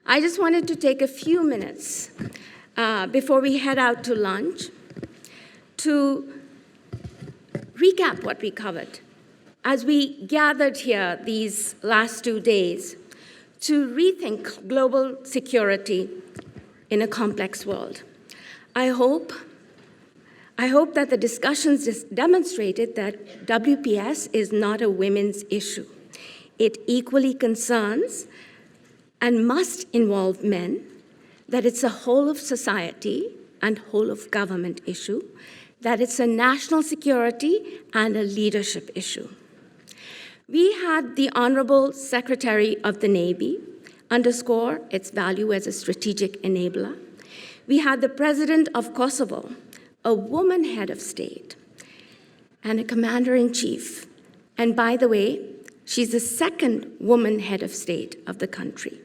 I just wanted to take a few minutes before we head out to lunch to recap what we covered as we gathered here these last 2 days to rethink global security in a complex world. I hope that the discussions just demonstrated that WPS is not a women's issue. It equally concerns and must involve men, that it's a whole of society and whole of government issue, that it's a national security and a leadership issue. We had the Honorable Secretary of the Navy underscore its value as a strategic enabler. We had the President of Kosovo, a woman head of state, and a commander-in-chief. And by the way, she's the second woman head of state of the country.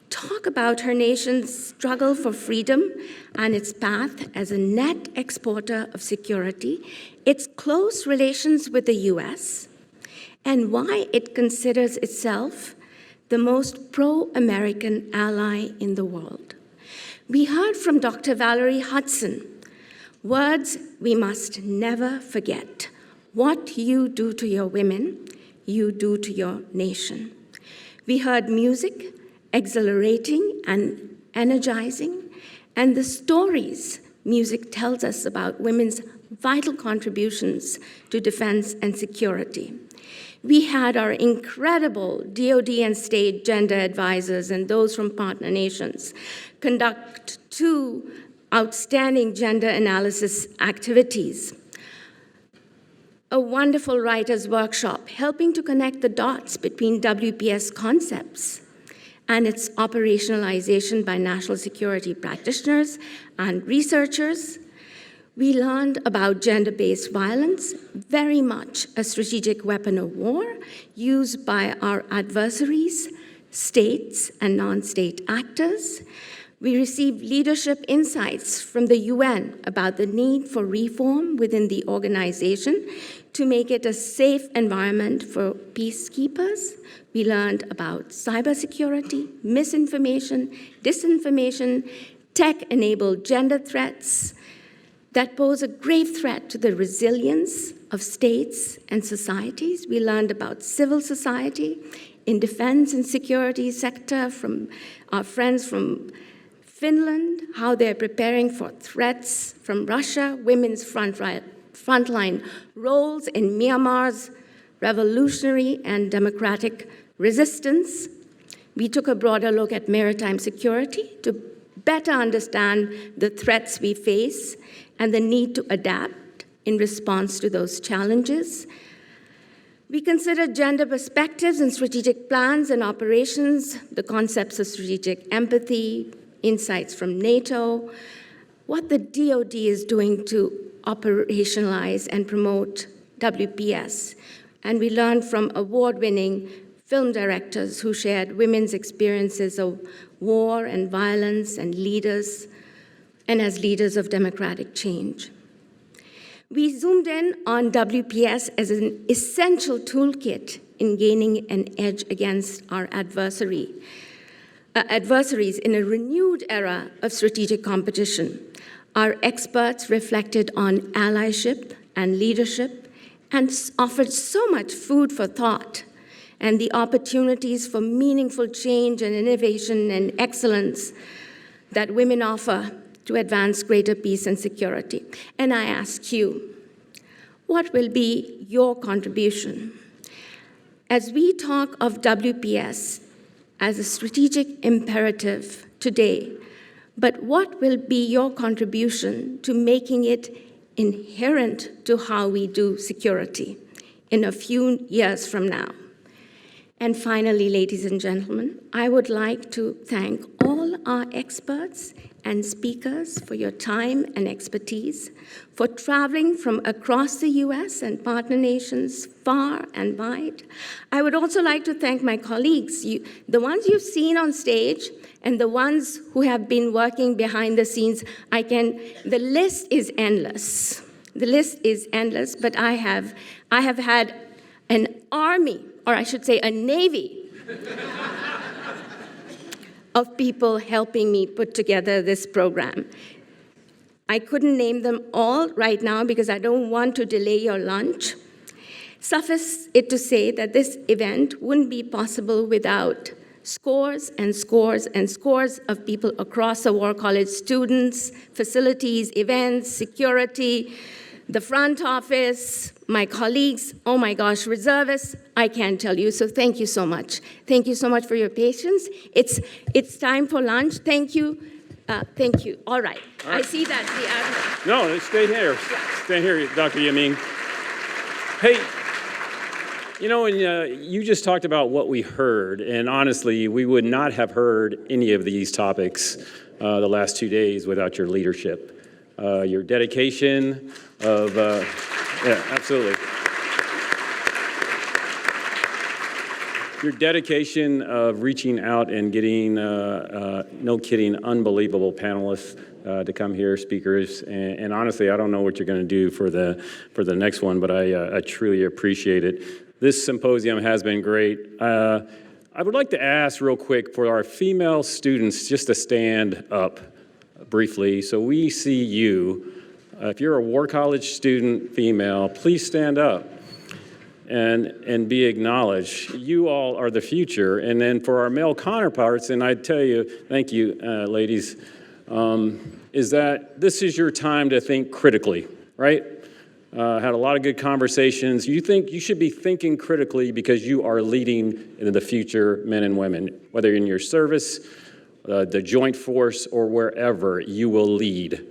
Talk about her nation's struggle for freedom and its path as a net exporter of security, its close relations with the US, and why it considers itself the most pro-American ally in the world. We heard from Dr. Valerie Hudson, words we must never forget. What you do to your women, you do to your nation. We heard music, exhilarating and energizing, and the stories music tells us about women's vital contributions to defense and security. We had our incredible DoD and state gender advisors and those from partner nations conduct 2 outstanding gender analysis activities. A wonderful writer's workshop helping to connect the dots between WPS concepts and its operationalization by national security practitioners and researchers. We learned about gender-based violence, very much a strategic weapon of war used by our adversaries, states and non-state actors. We received leadership insights from the UN about the need for reform within the organization to make it a safe environment for peacekeepers. We learned about cybersecurity, misinformation, disinformation, tech-enabled gender threats that pose a grave threat to the resilience of states and societies. We learned about civil society in defense and security sector from our friends from Finland, how they're preparing for threats from Russia, women's frontline roles in Myanmar's revolutionary and democratic resistance. We took a broader look at maritime security to better understand the threats we face and the need to adapt in response to those challenges. We considered gender perspectives in strategic plans and operations, the concepts of strategic empathy, insights from NATO, what the DoD is doing to operationalize and promote WPS. And we learned from award-winning film directors who shared women's experiences of war and violence and leaders, and as leaders of democratic change. We zoomed in on WPS as an essential toolkit in gaining an edge against our adversaries in a renewed era of strategic competition. Our experts reflected on allyship and leadership and offered so much food for thought and the opportunities for meaningful change and innovation and excellence that women offer to advance greater peace and security. And I ask you, what will be your contribution? As we talk of WPS as a strategic imperative today, but what will be your contribution to making it inherent to how we do security in a few years from now? And finally, ladies and gentlemen, I would like to thank all our experts and speakers for your time and expertise, for traveling from across the US and partner nations far and wide. I would also like to thank my colleagues, the ones you've seen on stage and the ones who have been working behind the scenes. The list is endless. The list is endless, but I have had an army, or I should say a navy, of people helping me put together this program. I couldn't name them all right now because I don't want to delay your lunch. Suffice it to say that this event wouldn't be possible without scores and scores and scores of people across the War College, students, facilities, events, security, the front office, my colleagues, oh my gosh, reservists, I can't tell you, so thank you so much. Thank you so much for your patience. It's time for lunch. Thank you. Thank you. All right. I see that the Admiral. No, stay here. Yeah. Stay here, Dr. Yamin. Hey, you know, and you just talked about what we heard, and honestly, we would not have heard any of these topics the last 2 days without your leadership, your dedication of, yeah, absolutely. Your dedication of reaching out and getting, no kidding, unbelievable panelists to come here, speakers, and honestly, I don't know what you're going to do for the next one, but I truly appreciate it. This symposium has been great. I would like to ask real quick for our female students just to stand up briefly so we see you. If you're a War College student, female, please stand up and be acknowledged. You all are the future. And then for our male counterparts, and I tell you, thank you, ladies, is that this is your time to think critically, right? Had a lot of good conversations. You should be thinking critically because you are leading into the future men and women, whether in your service, the joint force, or wherever you will lead.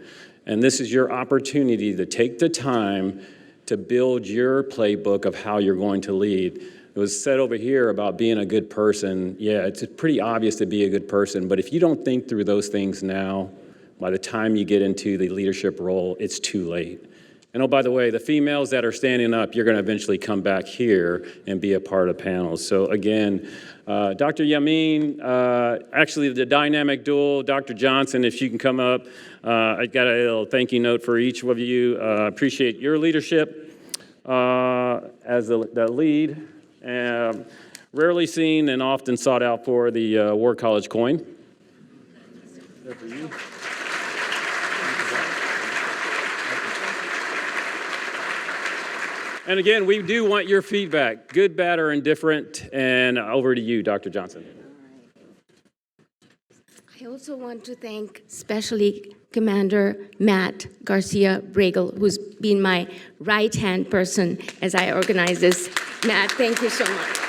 And this is your opportunity to take the time to build your playbook of how you're going to lead. It was said over here about being a good person. Yeah, it's pretty obvious to be a good person, but if you don't think through those things now, by the time you get into the leadership role, it's too late. And oh, by the way, the females that are standing up, you're going to eventually come back here and be a part of panels. So again, Dr. Yamin, actually the dynamic duel, Dr. Johnson, if you can come up. I got a little thank you note for each of you. Appreciate your leadership as the lead. Rarely seen and often sought out for the War College coin. There for you. And again, we do want your feedback, good, bad, or indifferent. And over to you, Dr. Johnson. I also want to thank especially Commander Matt Garcia-Bregel, who's been my right-hand person as I organize this. Matt, thank you so much.